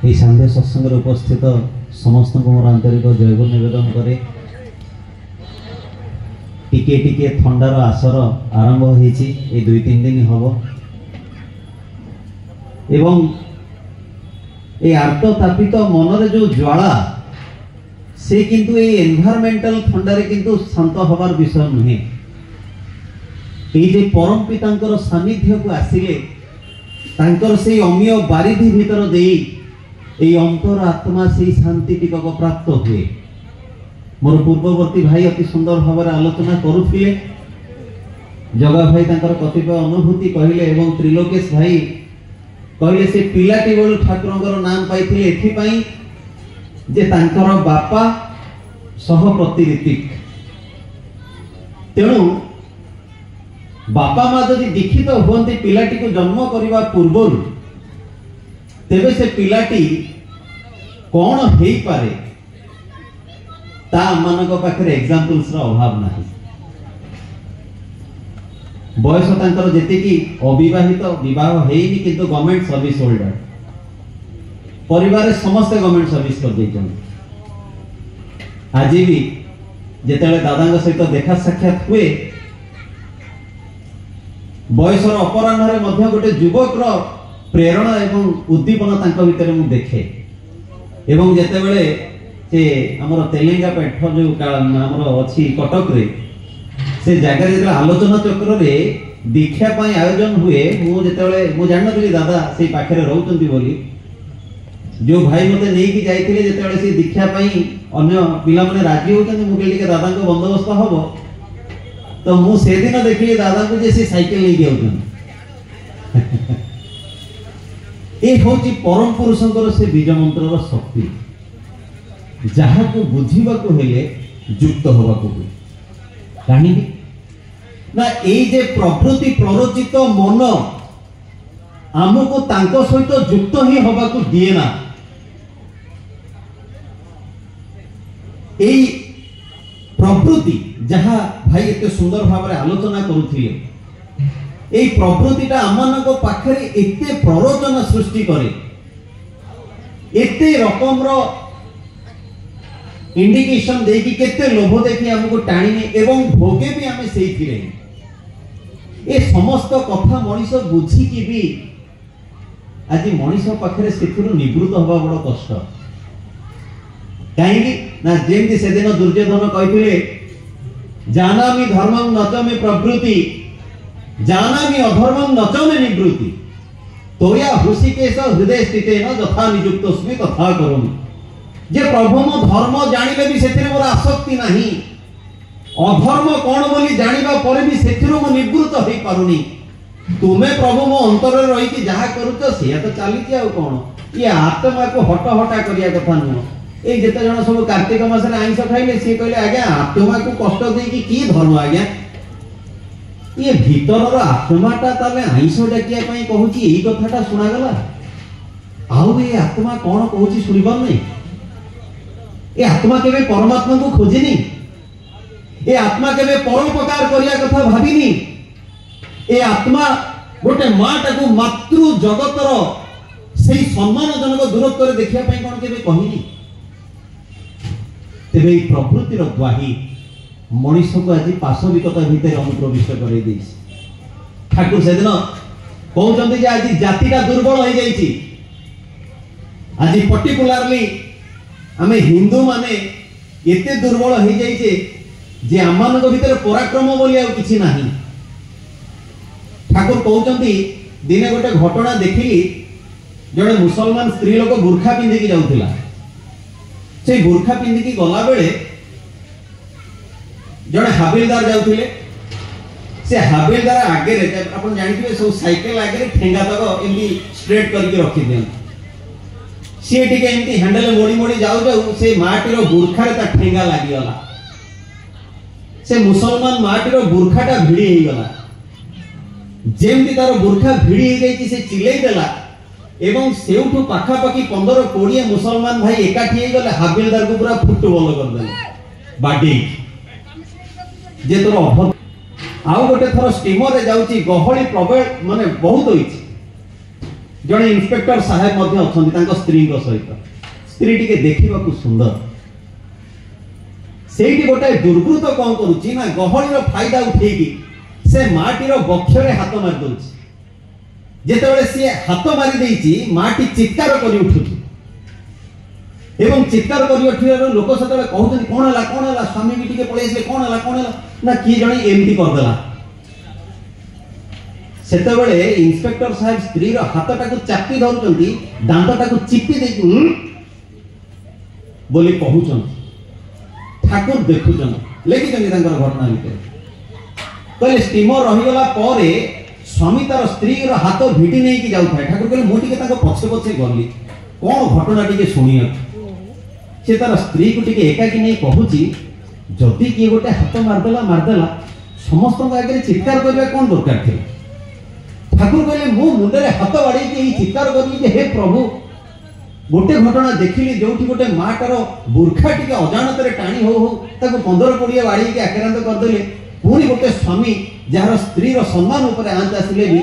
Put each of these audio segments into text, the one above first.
এই सन्ध्या सत्संग उपस्थित समस्त मोर आंतरिक जयगुरु निवेदन करे। टिके टिके थंडार आसर आरंभ होईछि ए 2-3 दिन हबो एवं ए आर्ततापित मनरे जो ज्वाला से किंतु ए एनवायरमेंटल थंडारे किंतु शांत हबार विषय नुहे। ए जे परम पितांकर सानिध्य को आसिले तांकर से अमीय बारिधि भीतर देई ए अंतर आत्मा से शांति टिकक प्राप्त हुए। मोर पूर्ववर्ती भाई अति सुंदर भाव आलोचना करुथिले। जगा भाई तांकर कतिपय अनुभूति कहले एवं त्रिलोकेश भाई कहले से पिलाटी बेलू ठाकुरंकर नाम पाइथिले एथि पई जे तांकर बापा सह प्रतिरीतिक। तेणु बापा माँ जदि दीक्षित हुअन्ति पिलाटी को जन्म करने पूर्व तेबे से पिलाटी कौन हो पारे ता मानक पाखरे एग्जांपल्स रा अभाव नाही। बयस तांकर जेतिकी अविवाहित विवाह हेइनी किंतु गवर्नमेंट सर्विस होल्डर परिवार समस्त गवर्नमेंट सर्विस कर दैछन। आज भी जेतेले दादा सहित देखा साक्षात हुए बयसर अपराह्न मध्य गोटे युवक प्रेरणा एवं उद्दीपना तांका भितर मु देखे। एवं जेतेबेले से हमर तेलेंगा पेठ जो हमर अछि कटक रे से जगह जे आलोचना चक्र रे दीक्षा पई आयोजन हुए मु जेतेबेले मु जाननथि दादा से पाखरे रहउतंती बोली जो भाई मते नै कि जाइथिले जेतेबेले से दीक्षा पई अन्य पिला माने राजी होतंती मु कहली के दादा को बंदोबस्त हबो तो मु से दिन देखिले दादा को जे से साइकिल नै गेउतन। ए होची परम पुरुषंकर से बीज मंत्रर शक्ति जहा को बुझीबा को हेले युक्त होबा को काहे ना ए जे प्रकृति प्ररोचित मन आमको तांको सहित युक्त ही होबा को दिए ना। ए प्रकृति जहा भाई एते सुंदर भाव रे आलोचना करूथिले ए प्रकृतिटा आमनक पाखरे एते प्ररोचन सृष्टि करे एते रकम रो इंडिकेशन देकी केते लोभ देखि हमको टाणी एवं भोगे भी आमे सेही थिले। ए समस्त कथा मनीष बुझी कि भी आज मनीष पाखरे सेथुरु निवृत्त होबा बड़ कष्ट। काहेकि ना जेमति से दिन दुर्योधन कहिथिले जानामि धर्मं नचमे प्रवृत्ति जानामि अधर्मं नचमे निवृत्ति तोया हृषिकेश हृदय स्थितेन यथा नियुक्तस्मि तथा करोमि। जे प्रभु मो धर्म जानिले भी सेथिरे मोर आसक्ति नाही अधर्म कोन बोली जानिबा परे भी सेथिरो मो निवृत्त होई पारुनी। तुमे प्रभु मो अंतर रे रही कि जहा करूछ से तो चाली कि आ कोन ये आत्मा को हट हटा करिया कथा न। ए जेते जण सब कार्तिक मास रे आइंस खाइले से कहले आज्ञा आत्मा को कष्ट दे कि धर्म आज्ञा ये भीतर आत्माटा ताले आइंस डाकिया पई कहूची एही कथाटा सुना गला आउ ए आत्मा कोन कहूची सुनिबार नै। ए आत्मा केबे परमात्मा को खोजिनी ए आत्मा केबे परोपकार करिया कथा भाबिनी। ए आत्मा गोटे माटा को मातृ जगतर सेही सम्मानजनक दूरत्व रे देखिया पई कोन केबे कहिनी। तेबे प्रकृतिर द्वाही मनीष को आज पाशविकता भितर अनुप्रविष्ट कर ठाकुर से दिन कहते जे आज जातिटा दुर्बल हो जाइए। आज पर्टिकुलारली आमे हिंदू माने एते दुर्बल हो जाइए जे आमान भीतर पराक्रम बोली आ किछि नाही। ठाकुर कहते दिने गोटे घटना देखिली जड़े मुसलमान स्त्री लोक बुर्खा पिंधिकी जाउथिला से बुर्खा पिंधिकी गला बेले जड़े हाबिलदार जाउथिले से हाबिलदार आगे रे अपन जानिथिबे सब साइकिल आगे रे ठेंगा तक एमती स्ट्रेट करके रखी दियन सी टिके एमती हैंडल मोड़ी मोड़ी जाउ जाउ से माटीर बुर्खा रे ता ठेंगा लागि गला से मुसलमान माटीर बुर्खाटा भिड़ी हे गला जेमती तार बुर्खा भिड़ी हे जाई से चिल्लाई देला एवं सेउठु पाखा पाखी 15-20 मुसलमान भाई एकाठी हे गले हाबिलदार को पूरा फुटबॉल कर देले बाडी जे तोर आउ गोटे थर स्टीमर रे जाउची गहली प्रबल माने बहुत होईची जड़े इंस्पेक्टर साहेब अच्छा स्त्री सहित स्त्री टी देखा सुंदर से गोटे दुर्वृत्त कौन करुच्ची ना गहली फायदा उठेकी से माटीर बक्षरे हाथ मारी दौर जिते सी हाथ मारी माटी चित्कार कर उठुची एवं चित्कार कर उठिबार लोक से कहते कौन है स्वामी भी टी पलि कौन है ना किए जड़े एमती करदेला सेतेबेले इंस्पेक्टर साहेब स्त्री हाथटा को चापी धरुचंती दांतटा को चिपी दे बोली कहउचन ठाकुर देखुचन लेखिचन घटना भितर कहले स्टीमर रहीगला परे स्वामी तार स्त्री हाथ भिड़ी नहीं कि जाऊ था ठाकुर कहले मुझे पछे पछे गली कौन घटना टी शुणिया से तार स्त्री को टी एकाकी नहीं कहूची जदि किए गोटे हाथ मारदेला समस्त आगे चित्कार करने कौन दरकार थे ठाकुर कहले मु मुंडे हाथ बाड़ी चित्कार करी हे प्रभु गोटे घटना देखिली जो गोटे माटार बुर्खा टी अजाणत टाणी हो 15-20 बाड़ी आक्रांत करदे पुणी गोटे स्वामी जार स्त्री सम्मान उपर आंच आसिले भी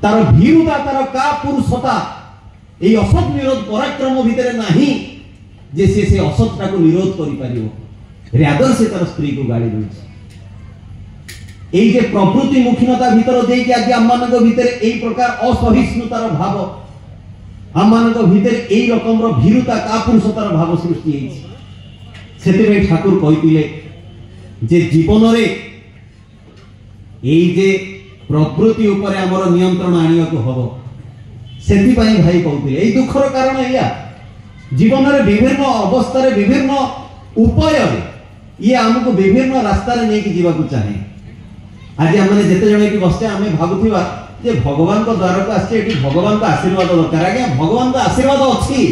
तार भीरुता तार का पुरुषता ये असत निरोध पराक्रम भितर नाही जे से असतटा को निरोध करि परिबो रादर से तार स्त्री को गाड़ी दउछि এই যে প্রকৃতি মুখিনতা ভিতর দেই कि आज আমমানক ভিতরে এই প্রকার অসহিষ্ণুতার ভাব আমমানক ভিতরে এই রকমর ভীরুতা কাপুরুষতার ভাব সৃষ্টি হইছে সেতিবে ঠাকুর কইতিলে যে জীবনরে এই যে প্রকৃতি উপরে আমার নিয়ন্ত্রণ আনিବାକୁ হবো সেতিপাই ভাই কইতিলে এই দুঃখর কারণ এয়া জীবনরে বিভিন্ন অবস্থারে বিভিন্ন উপাୟରେ ইয়ে আমକୁ বিভিন্ন রাস্তারে নেকি ଯିବାକୁ চাহে आज आम जिते जन ये बसते आम भावुवा जे भगवान को द्वार को आसे भगवान का आशीर्वाद दरकार आज्ञा भगवान का आशीर्वाद अच्छी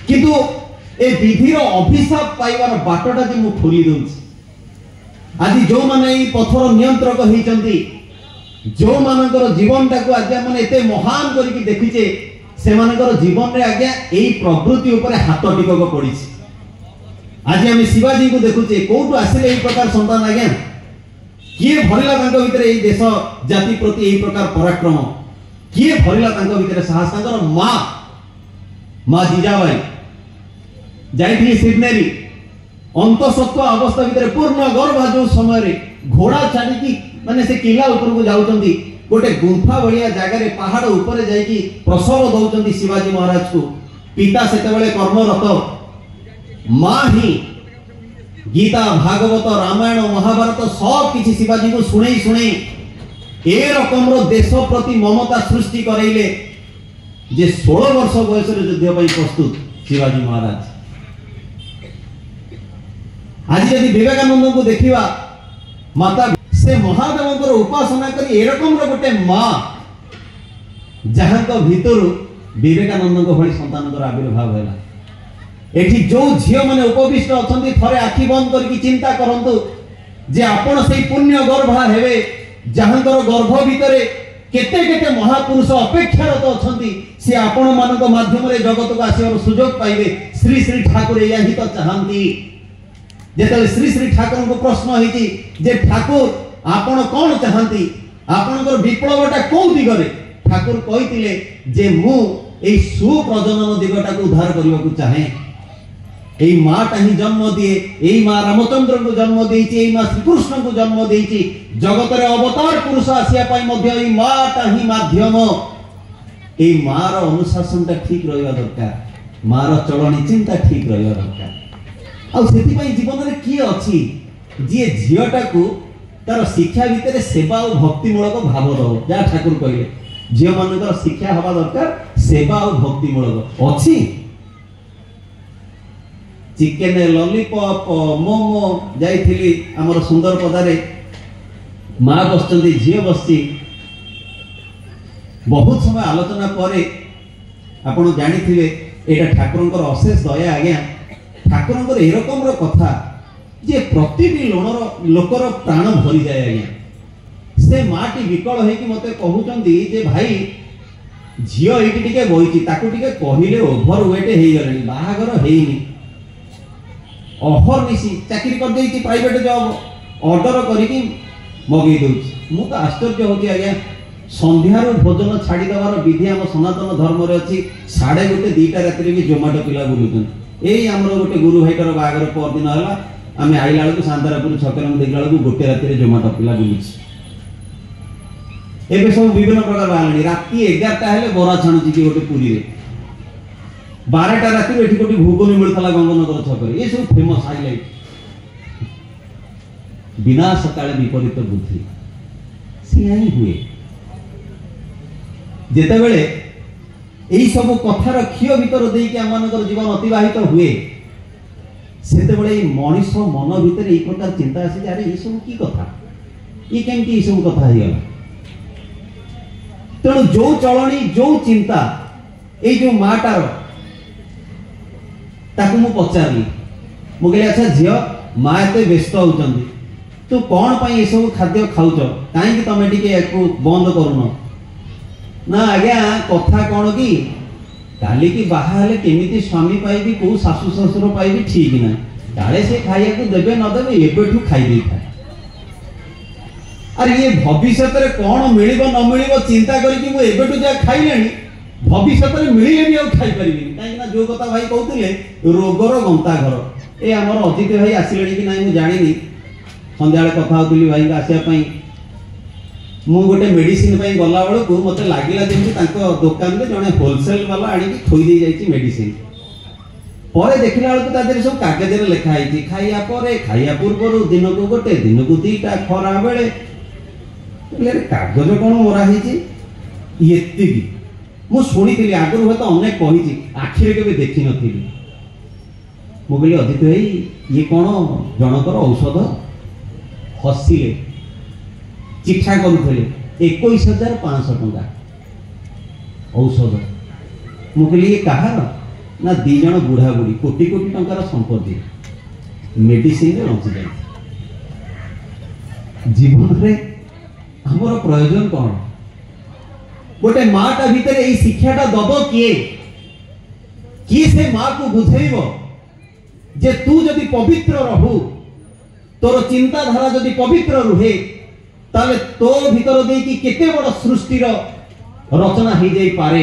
किंतु ए विधिर अभिशाप पाइबार बाटटा जे मु खोली दउछि आज जो माने ई पथर नियंत्रक होइचंती जो मानकर जीवनटा को आज माने एते महान करिकि देखिचे से मानकर जीवन रे आज्ञा एई प्रवृत्ति ऊपर हाथ टिकक पड़िछि आज आम शिवाजी को देखुचे कोठु आसिले एई प्रकार संतान आज्ञा किए भरिला भीतर देश जाति प्रति यही प्रकार पराक्रम किए भरिला भीतर साहस माँ जीजाबाई जाइथिली सिडनेरी अंतसत्व अवस्था भीतर पूर्ण गर्भ जो समय घोड़ा छाड़ी माने से किला ऊपर को जाउचंदी गोटे गुंफा भलिया जगह पहाड़ ऊपर जाइकी प्रसव दउचंदी शिवाजी महाराज को पिता सेतेबेले कर्मरत माँ ही गीता भागवत रामायण महाभारत सब किसी शिवाजी को शुणे शुणे ए रकम देश प्रति ममता सृष्टि करैले जे 16 वर्ष बयस युद्ध पई प्रस्तुत शिवाजी महाराज आज यदि विवेकानंद को देखिवा माता से महादेव उपासना करी ए रकम गोटे माँ जहां भीतर विवेकानंद भली संतान आविर्भाव है एठी जो झियो माने उपविष्ट अछंती थरे आखि बंद करके चिंता करंतु जे आपण सेई पुण्य गर्भा हेबे जहांकर गर्भ भितरे केते केते महापुरुष अपेक्षारत अछंती से आपण मानक माध्यम रे जगत को आसीबार सुयोग पाइबे श्री श्री ठाकुर या ही तो चाहंती जेतले श्री श्री ठाकुर को प्रश्न हेती जे ठाकुर आपण कोन चाहंती आपनकर विप्लवटा को दिगरे ठाकुर कहितिले जे मु एई सुप्रजनन दिगटा को उद्धार करबा को चाहे एई माटा ही जन्म दिए एई मां रामचंद्र को जन्म देइछि एई मां श्री कृष्ण को जन्म देइछि जगत रे अवतार पुरुष आसिया पाई मध्य एई माटा ही माध्यम एई मां रो अनुशासनटा ठीक रहइबा दरकार मां रो चलनी चिंता ठीक रहइबा दरकार आ सेति पई जीवन रे की अछि जे झियोटा को तार शिक्षा भितर सेवा और भक्ति मूलक भाव दो जा ठाकुर कहले झियो मानकर शिक्षा हवा दरकार सेवा और भक्ति मूलक अछि चिकेन लॉलीपॉप मोमो जाइथिली हमर सुंदर पदारे माँ बसचंदी झियो बसची बहुत समय आलोचना परे आपण जानिथिबे एटा ठाकुरंकर अशेष दया आज्ञा ठाकुरंकर ए रकम रो कथा जे प्रतिटी लोकर प्राण भरी जाए आज्ञा से माटी विकल होइकी मते कहउचंदी जे भाई झियो एटी टिके बहिची ताकू टिके कहिले ओभर वेट हेइ गलनी बाहागर हेइनी ऑफर निसी चाकरी कर देई प्राइवेट जॉब ऑर्डर करिकी मगई दउछि मु तो आश्चर्य होती आज्ञा संध्यार भोजन छाड़ी देवार विधि आम सनातन धर्म अच्छी 1:30 2टा राति भी जोमाटो पिला बुलून यही आम गोटे गुरु भाईटर बागर परदिन है आम आईला बेलू सांतारापुर छक देखला बेलू गोटे राति जोमाटो पिला बुलूँ एबे सब विभिन्न प्रकार बाहर राति 11टा हेले बरा छाणुची कि गोटे पुरी रे 12टा राति एठी गोटे घुगुनी मिलथला गंगनगर छक रे ये सब फेमस हाईलाइट विनाश काले विपरीत बुद्धि सिया ही हुए जेते बेले एई सब कथार खियो भीतर देई कि आमानकर जीवन अतिबाहित हुए सेते बेले मनीष मन भीतर एई प्रकार चिंता आसे अरे ई सब की कथा ई केमती ई सब कथा हिया तेणु जो चलनी जो चिंता ये जो माटार ताकू मु पचारि मु कहले अच्छा झियो माँ एते व्यस्त होउचंदी तू कौन पाई ये सब खाद्य खाऊच कहीं तमें टिके बंद करून ना आज्ञा कथा कौन कि काली की बाहा केमिति स्वामी पाइबी को शाशु शशुर पाइबी ठीक ना काले से खाइया को देबे न देबे एबेठू खाई दे था अरे ये भविष्य रे कौन मिलिबो न मिलिबो चिंता करिकि मु एबेठू जा खाइलेनी भविष्य रे मिलिले भी आ खाई परिबी काहे ना जो कथा भाई कहउतले रोगर गंता घर ए हमर अजित भाई आसिलेनी कि नाही मु जानिनी संध्या कथा होती भाई आसापी मु गोटे मेडिसिन गला बेलू मत लगे जमी दुकान में जड़े होलसेल वाला आनिक थोई जाइए मेडिसिन पर देखला बेलू सब कागज लिखाई खाइया पूर्व दिन को गोटे दिन को 2टा खरा बेले कागज कौन मराही मु शुणी आगुरी हूँ तो अनेक कही आखिरे के देखी नी मुझे अजित भाई ये कौन जनकर औषध हसिले चिठा करुले 21,500 टंका औषध मुझे ये कहार ना 2 जन बुढ़ा बुढ़ी कोटी कोटी टंकार संपत्ति मेडिसिन बची जाए जीवन में हमर प्रयोजन कौन गोटे माटा भीतर यही शिक्षाटा दब किए से माँ को बुझेब जे तू जदि पवित्र रहू तोर चिंताधारा जदि पवित्र रुहे ताले तो भीतर देकी केते बड़ सृष्टिर रचना हो जाई पारे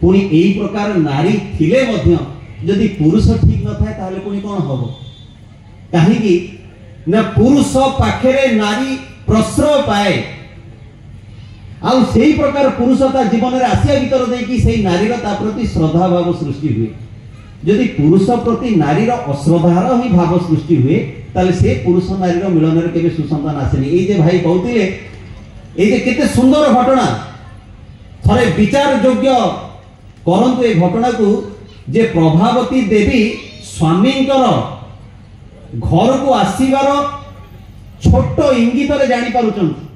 पुणी एई प्रकार नारी थिले मध्य जदि पुरुष ठीक न थाए ताले पुणी कोन हबो काहेकि ना पुरुष पाखरे नारी प्रश्रय पाए आउ सेही प्रकार पुरुषता जीवन रे आसिया भीतर देकी सेही नारीर ता प्रति श्रद्धा भाव सृष्टि हुए जदि पुरुष प्रति नारीर अश्रद्धार ही भाव सृष्टि हुए ताले से पुरुष नारीर मिलन रे केबे सुसंतान आसेनी ए जे भाई कहतिले ए जे केते सुंदर घटना थरे विचार योग्य करंतु ए घटना को जे प्रभावती देवी स्वामींकर घर को आसीबार छोट इंगित रे जानि पारुचंती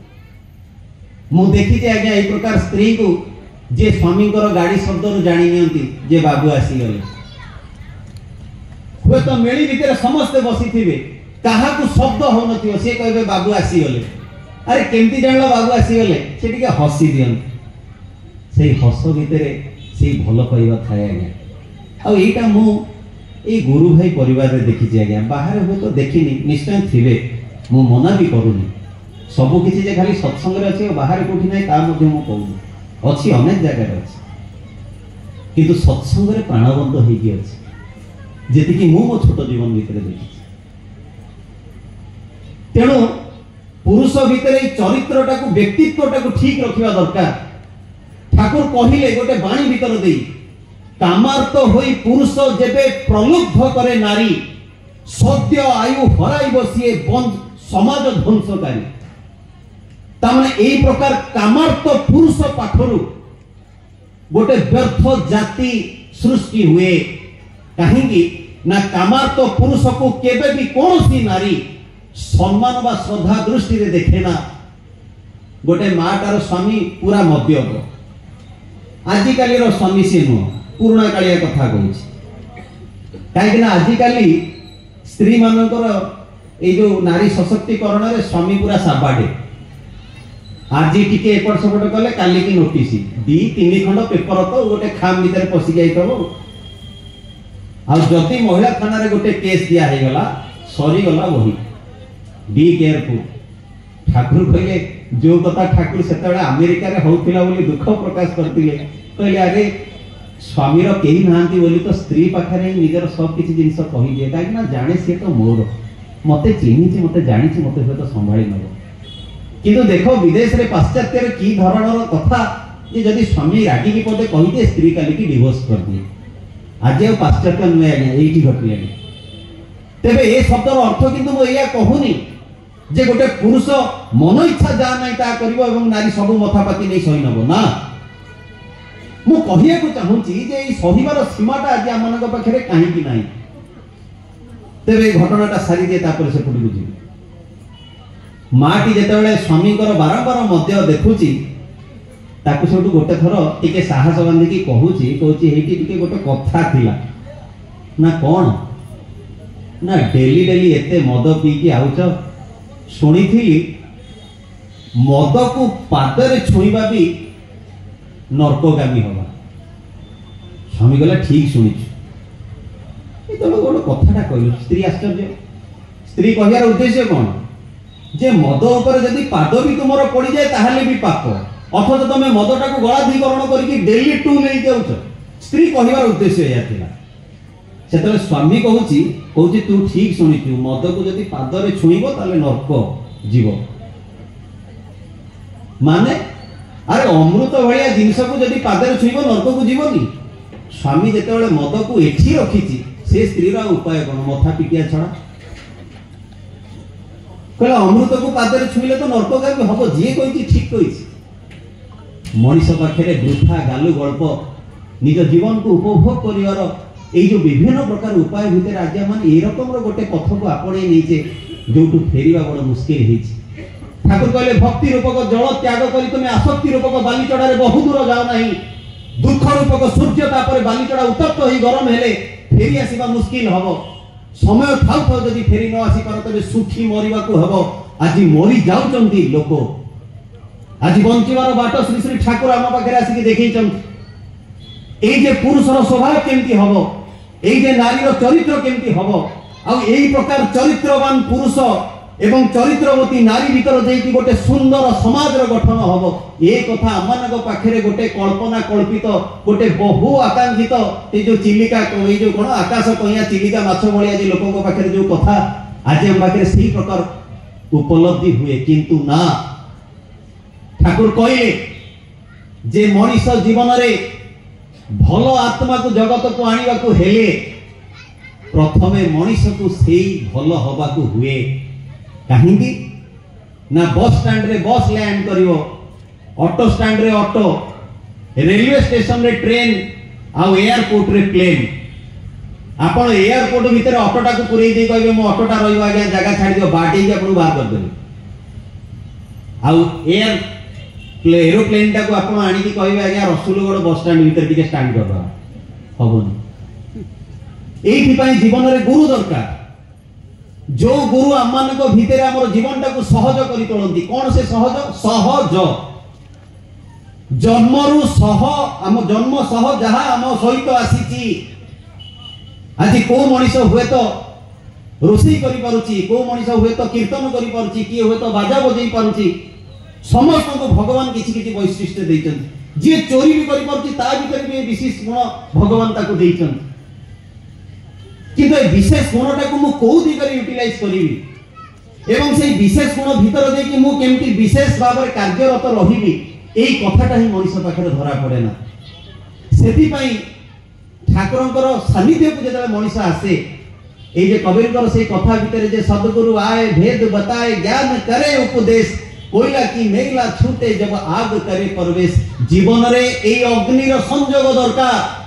मु देखी जे आज्ञा ए प्रकार स्त्री को जे स्वामींकर गाड़ी शब्द रो जानि नियंती जे बाबू आसी गले हुए तो मेली भीतर समस्ते बसी थिबे कहा को शब्द हो नथियो से कहबे बाबू आसी गले अरे केमती जानलो बाबू आसी गले से टिके हसी दियन से हस भीतर से भलो कहबा थाए आज्ञा आ एटा मु ए गुरु भाई परिवार रे देखि जे आज्ञा बाहर हो तो देखिनी निश्चय थिबे मु मना भी करूनी सब किसी जे खाली सत्संग रे अछि बाहर कोठी नै ता मध्ये मु कहू अछि अनेक जगह रे अछि किंतु सत्संग रे प्राणबंध होई गि अछि जेति कि मु मो छोट जीवन भीतर देखि तेणु पुरुष भीतर ए चरित्रटा को व्यक्तित्वटा को ठीक रखिबा दरकार ठाकुर कहिले गोटे बाणी भीतर देई कामार्थ होई पुरुष जेबे प्रलुब्ध करे नारी सद्य आयु हराई बसिए बंद समाज ध्वंसकारी तामने एई प्रकार कामार्थ पुरुष पाखरु गोटे व्यर्थ जाति सृष्टि हुए कहीं ना कामार्थ पुरुष को केबे भी कौन सी नारी सम्मान बा श्रद्धा दृष्टि रे देखे ना गोटे माटार स्वामी पूरा मद्यप आजिकाली रो स्वामी से नुह पुराणा कालिया कथा कहूँ कहीं आजिकाली स्त्री मानकर ये जो नारी सशक्तिकरण रे स्वामी पूरा साबाडे आज टिके एपट सेपट कले काली की नोटिस 2-3 खंड पेपर तो गोटे खाम भीतर पशि जाइतबो आ जति महिला थाना रे गोटे केस दिया हे गला सरी गला वही बी केयरफुल ठाकुर कहले जो कथा ठाकुर से अमेरिका रे होतिला बोली दुख प्रकाश करथिले कहले अरे स्वामीर कहीं नांती बोली तो स्त्री पाखरे निजर सब किसी जिनस कहि दिए काहे ना जाने से तो मोर मते चिन्हिछि मते जानिछि मते से तो संभाळी नबो किंतु देखो विदेश रे पाश्चात्य रे की धरणर कथा जे जदि स्वामी रागी की पदे कहि दे स्त्री काली की डिवोर्स कर दिए आज आ पाश्चात्य नुए आज्ञा एठी घटले तेबे ए शब्दर अर्थ किंतु मो एया कहूनी जे गोटे पुरुष मन इच्छा जा नहीं ता करिवो एवं नारी सब मथा पाती नहीं सही नबो ना मु कहिया को चाहूची जे ई सहीबार सीमाटा आज आमनक पाखरे काहे कि नाही तेबे घटनाटा सारी दे तापर से पुडी बुझी माटी जेतेबेले स्वामीकर बारंबार मध्य देखुची ताकू सेटू गोटे थरो टिके साहस बांधी की कहूची हेटी टिके गोटे कथा थिला ना कोन ना डेली डेली एते मद पी की आउच सुनी थी मद को पादरे छुईबा भी नरकगामी होगा स्वामी गला ठीक सुनी तो गोटे कथाटा कहलु स्त्री आश्चर्य स्त्री कहियार उद्देश्य कौन जे मद ऊपर जदि पाद भी तुमर पड़ी जाए ताहले भी पाप अथच तुम मदटा को गलाधिकरण करके डेली टू ले जाउछ स्त्री कहिबार उद्देश्य या थिला सेतले स्वामी कहूची तू ठीक सुनिचु मद को जदि पादरे छुईबो ताले नरक जीव माने अरे अमृत भलिया जिनस को जदि पादरे छुईबो नरक को जीवनी स्वामी जेतेबेले मद को एठी रखिची से स्त्री रा उपाय कोन मथा पिटिया छड़ा कहला अमृत को पादरे छुईले तो नरक गामी हबो जे कहिची ठीक कहिची मनीष पाखे वृथा गालु गल्प निज जीवन को उपभोग करिवार एई जो विभिन्न प्रकार उपाय भितर आज मान ए रकम गोटे पथ को आपणे नैचे जोटू फेरिबा बड़ मुश्किल हेछि ठाकुर कहले भक्ति रूपक जल त्याग करी तुमे आसक्ति रूपक बालीचड़ा रे बहु दूर जाओ नाही दुख रूपक सूर्य तापर बालीचड़ा उत्तप्त होई गरम हेले फेरी आसीबा मुश्किल हबो समय थाउ थाउ जदि फेरी न आसी पार तबे सुखी मरिबा को हबो आज मरि जाउचंती लोक आज बंचिबार बाट श्री श्री ठाकुर आम पाखे आसिक देखैछन एई जे पुरुषर स्वभाव केमती हबो एई जे नारीर चरित्र केमती हबो आ एई प्रकार चरित्रवान पुरुष एवं चरित्रवती नारी भीतर जेकी गोटे सुंदर समाज रो गठन हबो ए कथा आमनक पाखे गोटे कल्पना कल्पित गोटे बहु आकांक्षित ए जो चिलिका ए जो कोन आकाश कहिया चिलिका माछ भलिया जे लोकक पाखे जो कथा आज हम पाखे सही प्रकार उपलब्धि हुए किंतु ना ठाकुर कहले जे मनीष जीवन रे भल आत्मा को जगत को आनिबा को हेले प्रथमे मनीष को सेई भल होबा को हुए काहेकि ना बस स्टैंड रे बस लैंड करिवो ऑटो स्टैंड रे ऑटो रेलवे स्टेशन रे ट्रेन आ एयरपोर्ट रे प्लेन आपण एयरपोर्ट भीतर ऑटोटा को पुरई दे कहबे मो ऑटोटा रहिबा आज्ञा जगह छाडी दियो बाटी के आपण बाहर कर देबे आ एरोप्लेन टा को आपण आनी की कहबे आज्ञा रसुलगढ़ बस स्टैंड भीतर टिके स्टैंड कर दो हबोनी एठी पई जीवन रे गुरु दरकार जो गुरु आमान को भीतर हमर जीवन टा को सहज करी तोलंती कोन से सहज सहज जन्मरु सह हम जन्म सह जहा हम सहित आसीची आज को मनीष हुए तो रोषी करि पारुची को मनीष हुए तो कीर्तन करि पारुची की हुए तो बाजा बजै पारुची समस्त को भगवान किछि किछि वैशिष्ट्य दैछन जे चोरी भी करि पारुची ता भीतर भी विशेष गुण भगवान ताको दैछन किंतु विशेष गुणटा को मु को दिगरे यूटिलाइज करिवि एवं से विशेष गुण भीतर दे कि मु केमति विशेष भाବରେ कार्यरत रहिबि एई कथाटा ही मनीष पाखरे धरा पड़े ना सेति पई ठाकुरंकर सानिध्य को जेतले मनीष आसे ए जे कबीरकर से कथा भीतर जे सद्गुरु आए भेद बताए ज्ञान करे उपदेश कोयला की मेघला छूटे जब आग करे प्रवेश जीवन रे ए अग्नि रो संयोग दरकार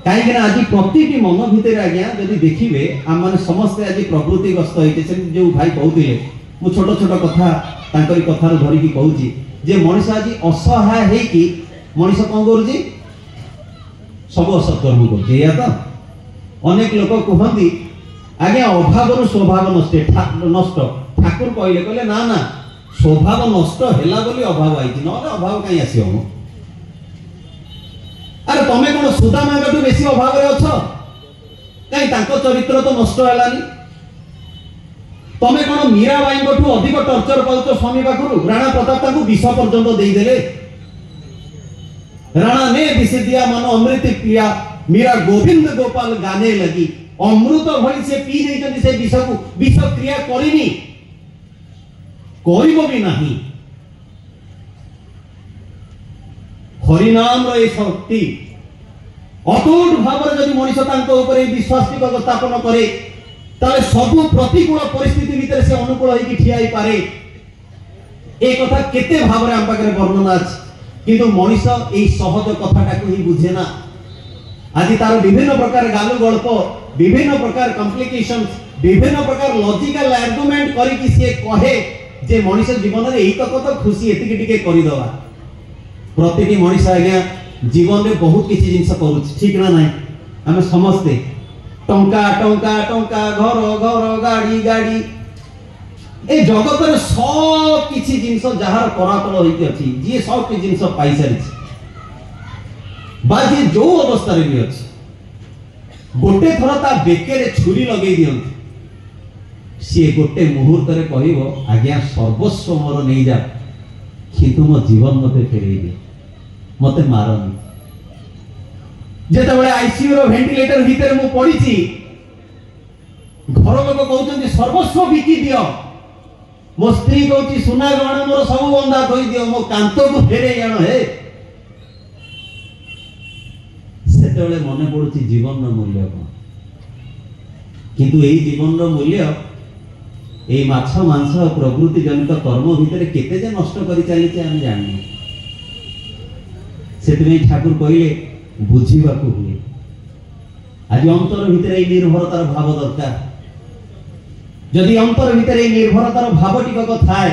कहीं आज प्रति मन भितर आज्ञा जदि देखिए आम मैंने समस्ते आज प्रकृति ग्रस्त होते जो भाई कहते मु छोट छोट कथा कथा धरिकी कहूँ जे मनीष आज असहाय है कि मनीष कौन करुँच सब असत्कर्म कर तो अनेक लोक कहती आज्ञा अभाव स्वभाव नष्ट ठाकुर कहले कहले ना ना स्वभाव नष्ट है बोली अभाव आई ना अभाव कहीं आस अरे तमें कौन सुदामा कटू बेसी अभाव रे अछ कहीं तांको चरित्र तो नष्ट हलानी तमे कौन मीराबाई अधिक टर्चर पाउच स्वामी पाखु राणा प्रताप विष पर्यंत देदेले राणा ने विष दिया मन अमृत पिया मीरा गोविंद गोपाल गाने लगी अमृत भली से पी नहीं से विष को विष क्रिया करिनी करिबो भी नहीं हरिनाम रे शक्ति अटूट भाव जदि मनुष्य ऊपर विश्वास स्थापन करे ताले सबु प्रतिकूल परिस्थिति भितर से अनुकूल होई ठिया पारे ए कथा केते भाव रे हम पाखरे वर्णना अछि किंतु मनुष्य एई सहज कथाटा को ही बुझे ना आज तार विभिन्न प्रकार गालु गल्प विभिन्न प्रकार कॉम्प्लिकेशंस विभिन्न प्रकार लॉजिकल आर्गुमेंट करी कि से कहे जे मनुष्य जीवन रे एई तक तो खुशी एतिके टिके करि दवा प्रतिटी मनुष्य आज्ञा जीवन में बहुत किसी जिनस करू ठीक ना नहीं आम समस्ते टंका टंका टंका घर घर गाड़ी गाड़ी ए जगत रे सब किसी जिनस जहार करातल होइति अछि जे सब कि जिनस पाई सारि बाजी जो अवस्था रे भी अछि गोटे थरा ता बेके रे छुरी लगेई दियंती सी गोटे मुहूर्त रे कहइबो आज्ञा सर्वस्व मोर नै जा किंतु मो जीवन मते फेरई दे मते मारनी जेतेबेले आईसीयू रो वेंटिलेटर भीतर मु पड़ीची घर लोक कहउछन्ती सर्वस्व बिकी दियो मो स्त्री कहउची सुना गहना मोर सब बंधा धोई दियो मो कांतो को फेरे आनो हे सेतेबेले मने पड़ुची जीवन रो मूल्य कोन किंतु एई जीवन रो मूल्य एई माछ मांस प्रवृत्ति जनित कर्म भीतर केते जे नष्ट करि चली हम जानि सेतमे ठाकुर कहले बुझीबा को हुए आज अंतर भीतर निर्भरतार भाव दरकार जदि अंतर भीतर निर्भरतार भाव टिकक थाए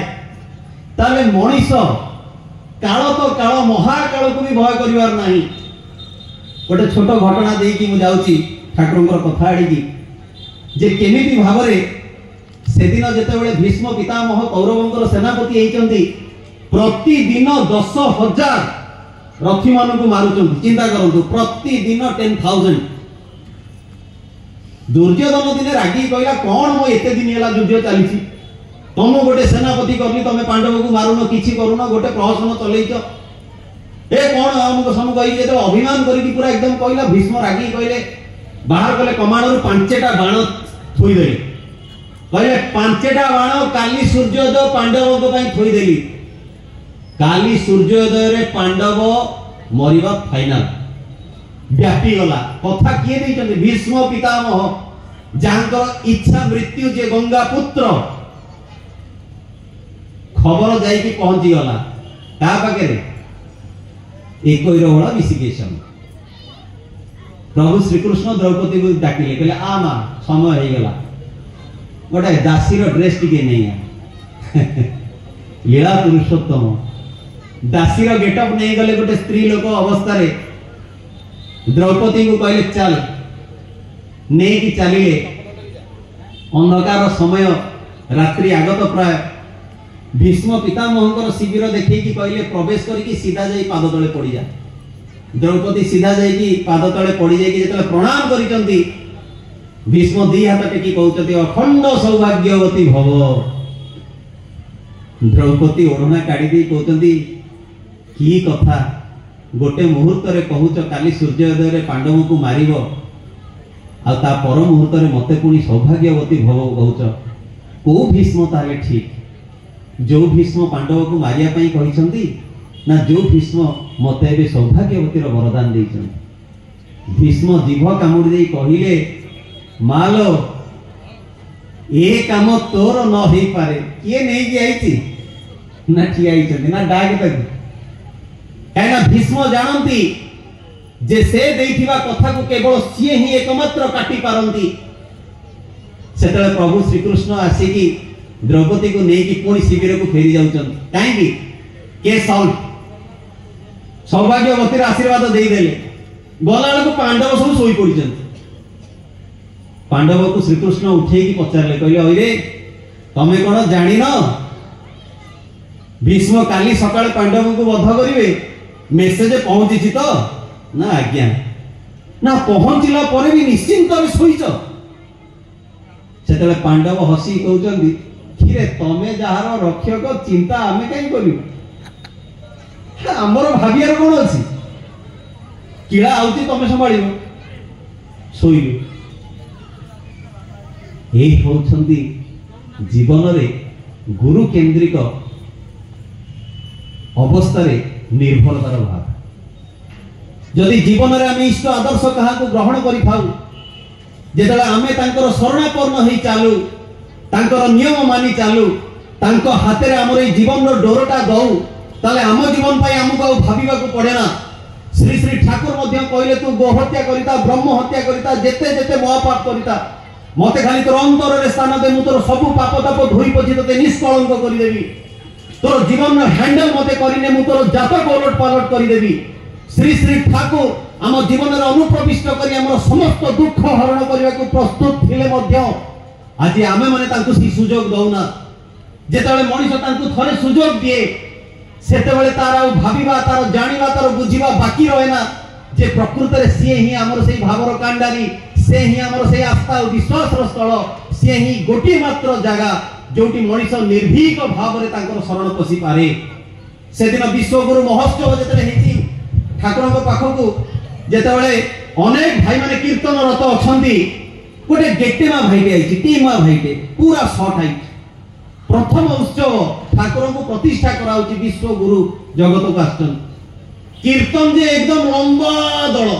ताले मनीष काल तो काल महाकाल को भी भय करिवार नाही गोटे छोट घटना देकी मु जाउची ठाकुरंकर कथा आडी जे केमिति भाव रे सेदिन जेतेबेले भीष्म पितामह कौरवंकर सेनापति हेचंती प्रतिदिन 10,000 रथी मान को मारुचंती चिंता करंतु प्रतिदिन 10,000 दुर्योधन दिने रागी कहला कौन मो एते दिन हला युद्ध चलीची तुम गोटे सेनापति करली तमे पांडव को मारुनो किछि करूनो गोटे प्रहसन चलैछ ए कौन हमको सम कहि जे अभिमान करी पूरा एकदम कहला भीष्म रागी कहले बाहर कले कमांड रु 5टा बाण थोई देले कहले 5टा बाण काली सूर्योदय पांडव को पई थोई देली काली सूर्योदय रे पांडव मरिबा फाइनल व्यापी गला कथा किए दैछन्ति भीष्म पितामह जांकर इच्छा मृत्यु जे गंगा पुत्र खबर जाई कि पहुंची गला ता पाके रे एकई रोहला विसिकेशन प्रभु श्री कृष्ण द्रौपदी को डाकिले कहले आ मा समय हो गला गोटे दासी रो ड्रेस टिके नहीं लीला पुरुषोत्तम दासी रो गेटअप नहीं गले गोटे स्त्री लोक अवस्था रे द्रौपदी को कहले चल नहीं कि चलिए अंधकार समय रात्रि आगत प्राय भीष्म पितामहंकर शिविर देखी कि कहले प्रवेश करके सीधा जाई पाद तले पड़ी जा द्रौपदी सीधा जाई पाद तले पड़ी जाई जेतले प्रणाम करिसंती भीष्म दी हाथ टेकी कहउचती अखंड सौभाग्यवती भव द्रौपदी ओढ़ना काढ़ी दी कहउचंती की कथा गोटे मुहूर्त रे कहूच काली सूर्योदय रे पांडव को मारिबो आ ता पर मुहूर्त रे मते पुनी सौभाग्यवती भव कहूच को भीष्म ताले ठीक जो भीष्म पांडव को मारिया पई कहिसंती ना जो भीष्म मते बे सौभाग्यवती रो वरदान देइछन भीष्म जीभ कामुडी देई कहिले मालो ए काम तोर न होई पारे किए नहीं कि आईची ना ठिया आईछन ना डाग तक काना भीष्म जानती जे से देइथिबा कथा को केवल सिए ही एकमात्र काटी पारंती सेतले प्रभु श्री कृष्ण आसी कि द्रौपदी को नहीं कि पुणी शिविर को फेरी जाउछन काहेकि के सॉल्व सौभाग्यवती आशीर्वाद देई देले गला को पांडव सब सोई पड़िछन पांडव को श्री कृष्ण उठे की पचारले कहले ओरे तमे कोन जानि न भीष्म काली सकाळे पांडव को वध करिवे मेसेज पहुंची तो ना आज्ञा ना पहुंचला पर भी निश्चिंत रे सोईच सेतले पांडव हसी कहउचंदी किरे तमे जहार रक्षक चिंता आमे कहीं करियो हमर भाबियार कोन अछि किला आउती तमे संभाळियो सोइलो एही होउछंदी जीवन रे गुरु केंद्रिक अवस्था रे निर्भरतार भाव जदि जीवन रे आमे इष्ट आदर्श कहा को ग्रहण करि थाउ जेतले आमे तांकर शरणापन्न होई चालू तांकर नियम मानि चालू तांको हाथे रे हमर जीवन रो डोरटा दउ ताले आम जीवन पाई हमको भाबिबा को पड़े ना श्री श्री ठाकुर मध्य कहले तू गो हत्या करिता ब्रह्म हत्या करिता जेते जेते महापाप करिता मते खाली तोर अंतर रे स्थान दे मु तोर सब पाप ताप धोई पछि तते निष्कलंक करि देबी तोर जीवन रो हैंडल मते करिने मु तोर जातक ओलट पालट करि देबी श्री श्री ठाकुर आम जीवन रे अनुप्रविष्ट करी हमर समस्त दुख हरण करबा को प्रस्तुत थिले मध्य आज आमे माने तांको सी सुजोग दउना जेतबेले मनिष तांको थरे सुजोग दिए सेतेबेले तार आ भाबिबा तार जानिबा तार बुझिबा बाकी रहे ना जे प्रकृत रे से ही हमर सेई भावर कांडारी से ही हमर सेई आस्था और विश्वास रो स्थल से ही गोटी मात्र जागा जोटी मनिष निर्भीक भाव रे तांकर शरण पसी पारे से दिन विश्वगुरु महोत्सव जेतले हेची ठाकुरଙ୍କ पाखकू जेतेबेले अनेक भाई माने कीर्तन रत अछंती गोटे गेटेमा भाईटे आइछि टीमा भाईटे पूरा शॉर्ट हाइट प्रथम उत्सव ठाकुर को प्रतिष्ठा कराउछि विश्व गुरु जगत को आस्तन कीर्तन जे एकदम लंबा दल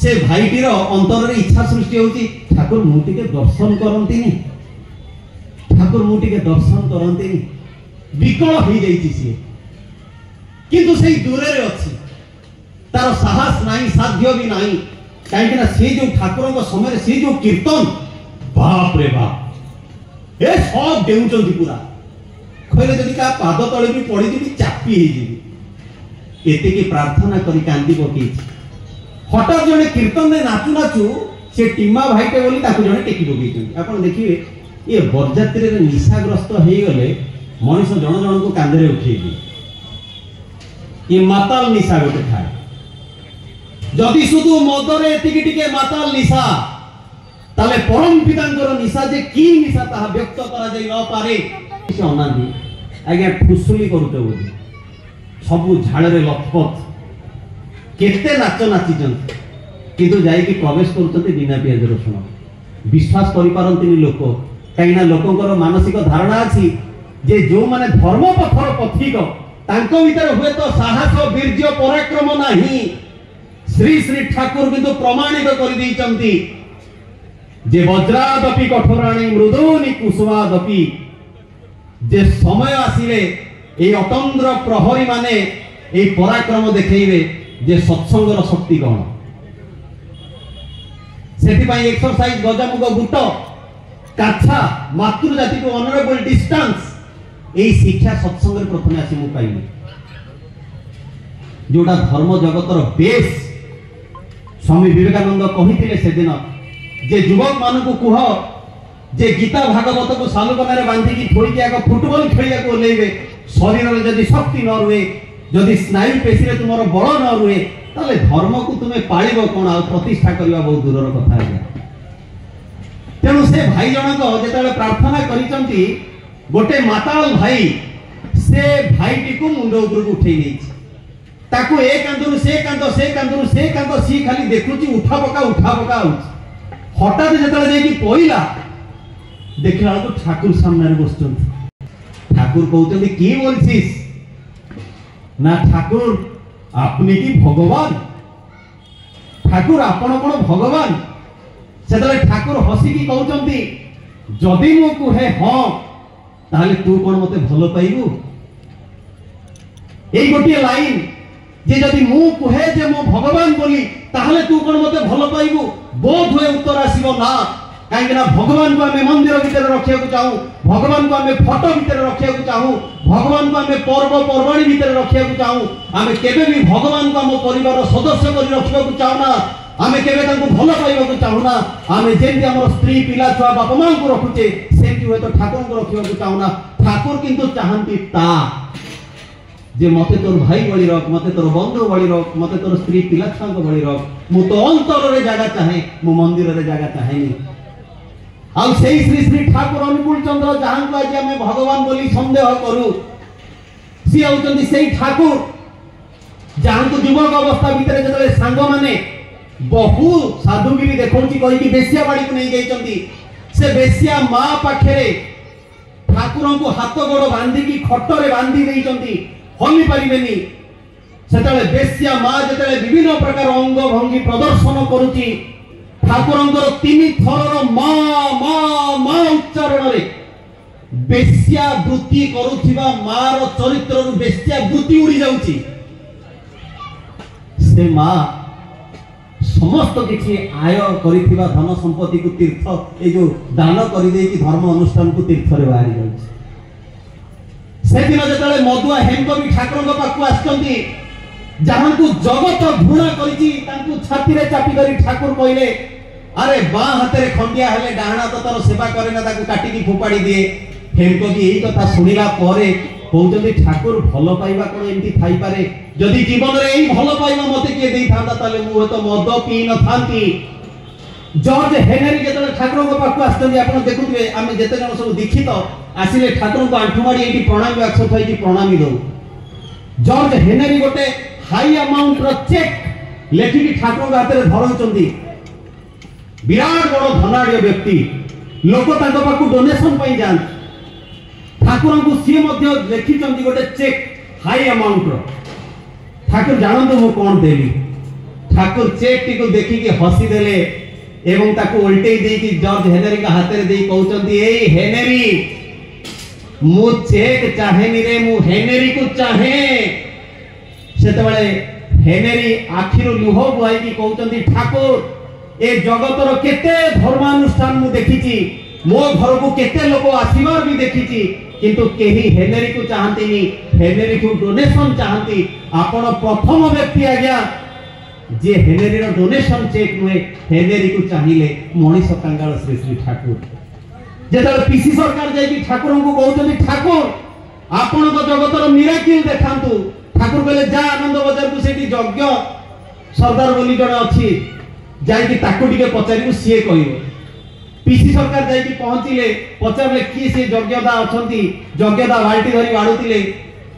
से भाईटीर अंतर रे इच्छा सृष्टि होछि ठाकुर मुटिके दर्शन करंतिनी ठाकुर मुटिके दर्शन करंतिनी विकल हो जाइछि से किंतु सेई दूरे रे अछि तार साहस नाही साध्य भी नाही काहे कि ना से जो ठाकुर को समय से जो कीर्तन बाप रे बाप ए सब देउचंती पूरा कहले जदि का पाद तळे भी पड़ी जी चापी हे जी एते की प्रार्थना करी कांदी पकी हठात जने कीर्तन रे नाचू नाचू से टीमा भाईटे बोली ताकू जने टेकी पकी आपण देखिबे ये बरजात्री रे निशाग्रस्त हे गले मनुष्य जण जण को कांदे रे उठेई दी ये माताल निशा गोटे थाए जदि शुधु मदरे एतिकी टिके माताल निशा ताले परम पितांकर निशा जे की निशा ताहा व्यक्त करा जाई न पारे से अनादी आज्ञा फुसुली करते बोली सबु झाड़ रे लथपथ केते नाच नाचिजन किंतु जाई कि प्रवेश करते बिना पियाज रसुण विश्वास करि पारंतिनी लोक काइना लोकंकर मानसिक धारणा अछि जे जो माने धर्म पथर पथिक तांको भीतर हुए तो साहस वीर्य पराक्रम नाही श्री श्री ठाकुर किंतु प्रमाणित कर दैचंती जे वज्रादपि कठोराणी मृदूनि कुसुमादपि जे समय आसिले ए अतंद्र प्रहरी माने ए पराक्रम देखैबे जे सत्संगर शक्ति कोन सेति पई एक्सरसाइज गजामुग गुट काछा मातृ जाति को ऑनरेबल डिस्टेंस ए शिक्षा सत्संग रे प्रथमे आसी मु पाइली जोडा धर्म जगतर बेस स्वामी विवेकानंद कहिथिले से दिन जे युवक मान को कुह जे गीता भागवत को सालुकना रे बांधी की थोड़ी के आग फुटबॉल खेलिया को लेबे शरीर रे जदी शक्ति न रुए जदी स्नायु पेशी रे तुमरो बल न रुए ताले धर्म को तुमे पाळिबो कोन आ प्रतिष्ठा करबा बहुत दूरर कथा है तेनु से भाई जनक जेतले प्रार्थना करिसंती गोटे माताल भाई से भाईटी को मुंड ऊपर को उठै नेछि ताको ए कांदुरु से कांदो सी खाली देखुची उठा पका हठात जेतले जे की पइला देखला तो ठाकुर सामने बसचंती ठाकुर कहउतंती की बोलछिस ना ठाकुर आपने की भगवान ठाकुर आपण कोन भगवान सेतले ठाकुर हसी की कहउचंती जदी मो कुहे हां ताले तू कोन मते भलो पाइबू एई गोटिए लाइन जे जदी मु कुहे जे मो भगवान बोली ताहले तू कोन मते भलो पाइबू बोध होय उत्तर आसीबो ना काहे ना भगवान को हमें मंदिर भीतर रखिया को चाहू भगवान को हमें फोटो भीतर रखिया को चाहू भगवान को हमें पर्व पर्वाणी भीतर रखिया को चाहू हमें केबे भी भगवान को हम परिवार सदस्य करी रखिया को चाहू ना हमें केबे तांको भलो पाइबा को चाहू ना हमें जेंति हमर स्त्री पिला छुआ बाप मां को रखुचे सेंति होय तो ठाकुर को रखिया को चाहू ना ठाकुर किंतु चाहंती ता जे मते तोर भाई बळी रख मते तोर बंधु बळी रख मते तोर स्त्री पिला छुआ को बळी रख मु तो अंतर रे जागा चाहे मु मंदिर रे जागा चाहे नी आउ सेई श्री श्री ठाकुर अनुकूल चंद्र जहां को आज हमें भगवान बोली संदेह करू सी होचंदी सेई ठाकुर जहां को युवक अवस्था भीतर जतले सांग माने बहु साधुगिरी देखौची कहि कि बेसिया बाड़ी को नहीं जाइचंदी से बेसिया मां पाखरे ठाकुर को हाथ गोड़ बांधी की खटरे बांधी देइचंदी हली परिबेनी सेतले बेसिया मां जतले विभिन्न प्रकार अंग भंगी प्रदर्शन करूची ठाकुरंकर तीन थरर मां मां मां उच्चारण रे बेसिया वृत्ति करूथिबा मार चरित्र रु बेसिया वृत्ति उड़ी जाउची से मां समस्त किछि आय करिथिबा धन संपत्ति को तीर्थ ए जो दान करि दे कि धर्म अनुष्ठान को तीर्थ रे बाहरी जाउची से दिन जतले मधुआ हेमकवि ठाकुरंक पाखु आछंती जहां को जगत घृणा करिछि तांकु छाती रे चापी करी ठाकुर कहले अरे बां हाथ रे खंडिया हेले डाहना तो तार सेवा करे ना ताकु काटी की फोपाड़ी दिए हेमकवि एई कथा सुनिला परे कहउछन्ती ठाकुर भलो पाइबा कोन एंती थाई पारे जदि जीवन रे एई भलो पाइबा मते के देई थांता ताले मु तो मद पी न थांती जॉर्ज हेनरी जेतले ठाकुर को पाखु आछन्ती आपण देखुथिबे आमे जेते जण सब दीक्षित आसिले ठाकुर को आंठुमाडी एठी प्रणामी वाक्स थई कि प्रणामी दो जॉर्ज हेनरी गोटे हाई अमाउंट रो चेक लेखि कि ठाकुर के हाथ रे धरउचन्ती विराट बड़ धनाढ्य व्यक्ति लोक तांको पाखु डोनेशन पई जान ठाकुर को सी मध्य लेखिचंती गोटे चेक हाई अमाउंट रो ठाकुर जानतो मु कोन देली ठाकुर चेक टी को देखि कि हसी देले एवं ताको उल्टे दे कि जॉर्ज हेनरी का हाथ रे दे कहउचंती ए हेनरी मु चेक चाहेनी रे मु हेनरी को चाहे सेतबळे हेनरी आखिरो लुह बुआई कि कहउचंती ठाकुर ए जगतर केते धर्मानुष्ठान मु देखिची मो घर को केते लोक आसीबार भी देखिची किंतु केही हेनरी को चाहंतीनी हेनरी को डोनेशन चाहंती आपण प्रथम व्यक्ति आज्ञा जे हेनरी रो डोनेशन चेक नुए हेनरी को चाहिए मनीष कांगाल श्री श्री ठाकुर जेतले पीसी सरकार जाई कि ठाकुर को कहउचंती ठाकुर आपण को जगतर मिराकिल देखांतु ठाकुर कहले जा आनंद बाजार को सेठी यज्ञ सरदार बोली जण अछि जाई कि ताको टिके पचारिबु सिए कहिबो पीसी सरकार जाई कि पहुंचिले पचारले की से यज्ञदा अछंती यज्ञदा बाल्टी धरि बाडुतिले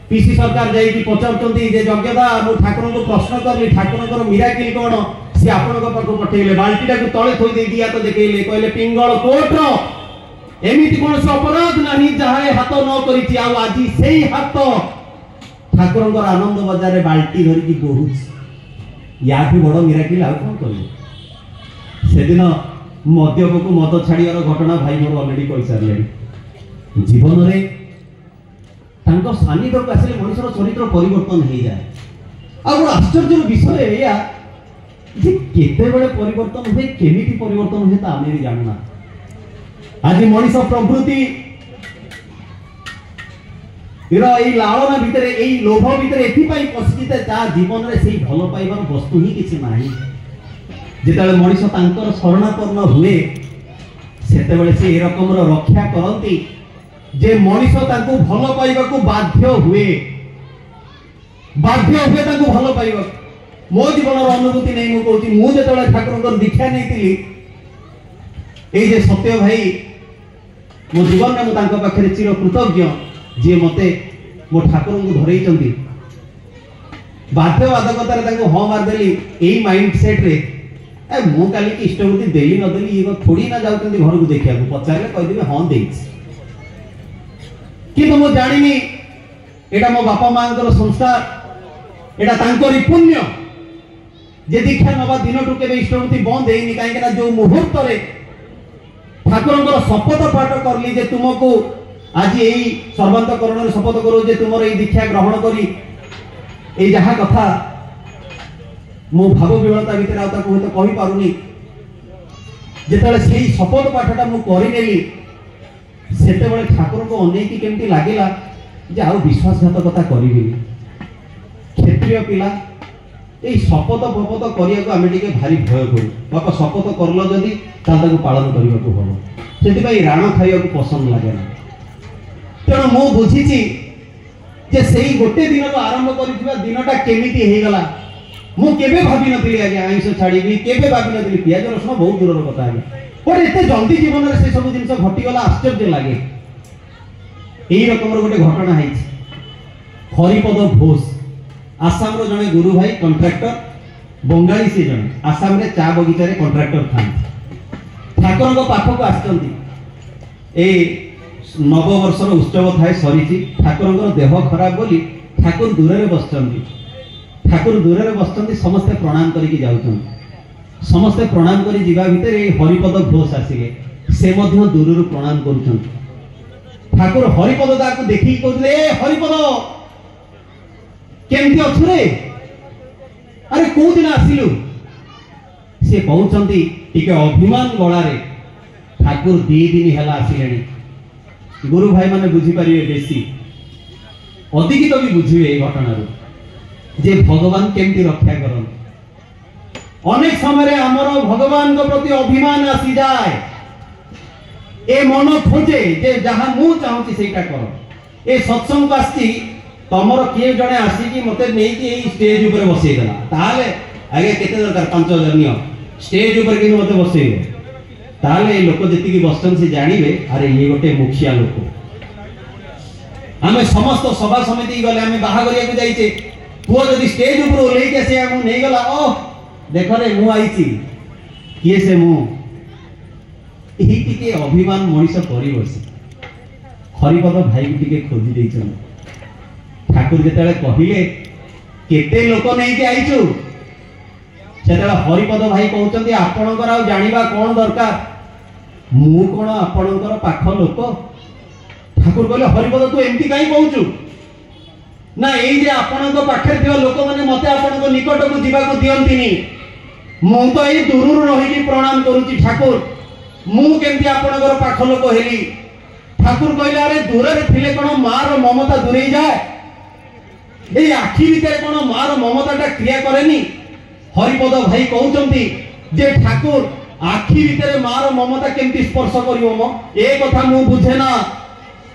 पीसी सरकार जाई कि पचारचंती जे यज्ञदा मु ठाकुर को प्रश्न करली ठाकुर को मिराकिल कोन से आपण को पाको पठेले बाल्टीटा को तळे थोई दे दिया तो देखेले कहले पिंगळ कोट रो एमिति कोन से अपराध नाही जहाए हाथ न करिति आ आजी सेही हाथ ठाकुर को आनंद बाजार रे बाल्टी धरि कि बहुत याठू बड़ मिराकिल आ कोन करले सेदिन मद्यप को मद छाड़ियार घटना भाई मोर ऑलरेडी कहि सारले जीवन रे तांको सानिध्य को आसिले मनुष्यर चरित्र परिवर्तन हो जाए आ आश्चर्य विषय एया जे केते बेले परिवर्तन हुए केमिति परिवर्तन हुए ता आमे भी जानना आज मनुष्य प्रवृत्ति इरा एई लालना भितरे एई लोभ भितरे एथि पई पसिते ता जीवन रे सेई भलो पाइबार वस्तु ही किछि नाही जेतले मनुष्य तांकर शरणापन्न हुए सेते बेले से ए रकम रो रक्षा करंती जे मनुष्य तांको भलो पाइबा को बाध्य हुए तांको भलो पाइबा मो जीवन रो अनुभूति नै मु कहूची मु जेतले ठाकुरकर दीक्षा नैतिली ए जे सत्य भाई मो जीवन में मु तांको पाखरे चिर कृतज्ञ जे मते मो ठाकुर को धरई चंदी बाध्यवादकतारे तांको ह मार देली एई माइंड सेट रे ए मु काली की इष्टवृत्ति देली न देली ये थोड़ी ना जाउतंदी घर को देखिया को पचारले कहि देबे हां देइछ कि मु जानिनी एटा मो बापा मांकर संस्कार एटा तांकरी पुण्य जे दीक्षा नवा दिन टुके बे इष्टवृत्ति बंद हेइनी काहे कि ना जो मुहूर्त रे ठाकुरंकर शपथ पाठ करली जे तुमको आज एई सर्वांतकरण रे शपथ करो जे तुमर एई दीक्षा ग्रहण करी एई जहा कथा मो भाव विवरता भितर आउता को तो कहि पारुनी जेतले सेई शपथ पाठटा मु करि नेली सेते बेले ठाकुर को अनेकी केमती लागिला जे आउ विश्वासघातकता करिबिनी क्षेत्रीय पिला ए शपथ फपथ करिया को आमे टिके भारी भय करू बापा शपथ करलो जदी ताको पालन करिया को हबो सेति भाई राण खाइया को पसंद लागे ना तेणु मु बुझीची जे सेई गोटे दिन रो आरंभ करिथिबा दिनटा केमिति हे गला मु केबे भाबी नथिली आज्ञा आइंस छाडीबी केबे भाबी नथिली पियाज रसुण बहुत दूर रो कथा है पर एते जल्दी जीवन में से सब जिन घटीगला आश्चर्य लगे। यही रकम गोटे घटना है हरिपद घोष आसाम रो जने गुरु भाई कंट्राक्टर बंगाली से जने आसाम रे चा बगीचा रे कंट्राक्टर था ठाकुर को पाख को आछंती ए नववर्ष उत्सव थाए सरी ठाकुर देह खराब बोली ठाकुर दूर रे बसचंती ठाकुर दूर रे बसचंती समस्ते प्रणाम करके जाउछन समस्ते प्रणाम करी जीवा भितर ए हरिपद घोष आसिले से मध्य दूर रो प्रणाम करूछन ठाकुर हरिपद दाको देखि कहले ए हरिपद केमती अछु रे अरे को दिन आसिलु से कहउछंती टिके अभिमान गला रे ठाकुर 2 दिन हैला आसिलेनी गुरु भाई माने बुझी परिवे बेसी अधिक तो भी बुझिवे ए घटना रो जे भगवान केमती रक्षा करन अनेक समय आमर भगवान को प्रति अभिमान आसी जाए ए मन खोजे जे जहां मु चाहूची सेटा कर ए सत्संग आसी तमर किए जने आसी कि मते नै कि ए स्टेज ऊपर बसै देला ताले आगे केते दरकार 5000 नियो स्टेज ऊपर कि मते बसै ताले ए लोक जति कि बसन से जानिबे अरे ये गोटे मुखिया लोक आमे समस्त सभा समिति गले आमे बाहा करिया को जाईचे पुओ जदि स्टेज ऊपर ओलै के से हम नै गला ओ देख रे मु आईची किए से मु एही टिके अभिमान मनीष करी बसी हरिपद भाई को टिके खोजी दैछन ठाकुर जेतेले कहिले केते लोक नै के आइछु सेतेले हरिपद भाई कहउचंती आपणकर आ जानिबा कोन दरकार मु कोन आपणकर पाख लोक ठाकुर कहले हरिपद तू एमती काई कहउछु ना एई जे आपणक पाखरे थिबा लोक माने मते आपणक निकट को जीवा को दियंतिनी मु तो एई दूररु रही की प्रणाम करूची ठाकुर मु केमती आपणकर पाख लोक हेली ठाकुर कहले अरे दूर रे थिले कोन मार ममता दूरे जाए ए आखि भितर कोन मार ममताटा क्रिया करेनी हरिपद भाई कहउचंती जे ठाकुर आखि भितर मार ममता केमती स्पर्श करिवो म ए कथा मु बुझे ना